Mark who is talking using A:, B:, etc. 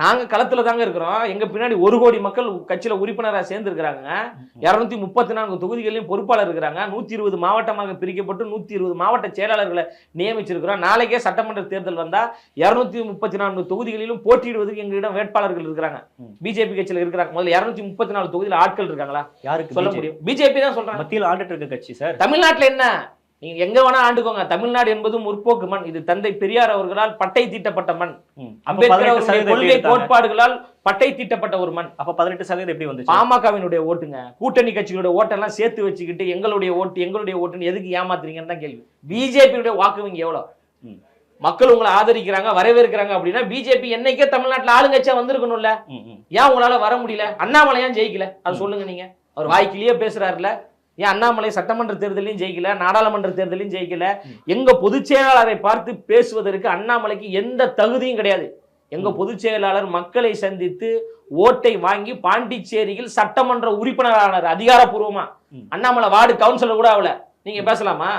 A: நாங்க களத்துல தாங்க இருக்கிறோம். எங்க பின்னாடி 1 கோடி மக்கள் கட்சியில உறுப்பினரா சேர்ந்து இருக்கிறாங்க. 234 தொகுதிகளிலும் பொறுப்பாளர் இருக்கிறாங்க. 120 மாவட்டமாக பிரிக்கப்பட்டு 120 மாவட்ட செயலாளர்களை நியமிச்சிருக்கிறோம். நாளைக்கே சட்டமன்ற தேர்தல் வந்தா 234 தொகுதிகளிலும் போட்டியிடுவதற்கு எங்களிடம் வேட்பாளர்கள் இருக்கிறாங்க. பிஜேபி கட்சியில இருக்கிறாங்க. முதல்ல 234 தொகுதியில் ஆட்கள் இருக்காங்களா?
B: யாருக்கு
A: சொல்ல முடியும்? பிஜேபி தான் சொல்றாங்க.
B: மத்தியில் ஆண்டுட்டு இருக்க கட்சி சார்.
A: தமிழ்நாட்டுல என்ன? நீங்க எங்க வேணா ஆண்டுக்கோங்க. தமிழ்நாடு என்பது முற்போக்கு மண். இது தந்தை பெரியார் அவர்களால் பட்டை தீட்டப்பட்ட மண். அம்பேத்கர் அவர்களுடைய கொள்கை கோட்பாடுகளால் பட்டை தீட்டப்பட்ட ஒரு மண்.
B: அப்ப 18% எப்படி வந்து?
A: பாமகவினுடைய ஓட்டுங்க. கூட்டணி கட்சிகளுடைய ஓட்டெல்லாம் சேர்த்து வச்சுக்கிட்டு எங்களுடைய ஓட்டுன்னு எதுக்கு ஏமாத்துறீங்கன்னு தான் கேள்வி. பிஜேபியுடைய வாக்கு வங்கி எவ்வளவு? மக்கள் உங்களை ஆதரிக்கிறாங்க, வரவேற்கிறாங்க அப்படின்னா பிஜேபி என்னைக்கே தமிழ்நாட்டுல ஆளுங்கட்சியா வந்திருக்கணும்ல. ஏன் உங்களால வர முடியல? அண்ணாமலை ஏன் ஜெயிக்கல? அது சொல்லுங்க. நீங்க அவர் வாய்க்கிலேயே பேசுறாருல. ஏன் அண்ணாமலை சட்டமன்ற தேர்தலையும் ஜெயிக்கல, நாடாளுமன்ற தேர்தலையும் ஜெயிக்கல? எங்க பொதுச் செயலாளரை பார்த்து பேசுவதற்கு அண்ணாமலைக்கு எந்த தகுதியும் கிடையாது. எங்க பொதுச் செயலாளர் மக்களை சந்தித்து ஓட்டை வாங்கி பாண்டிச்சேரியில் சட்டமன்ற உறுப்பினரானார் அதிகாரப்பூர்வமா. அண்ணாமலை வார்டு கவுன்சிலர் கூட ஆகல. நீங்க பேசலாமா?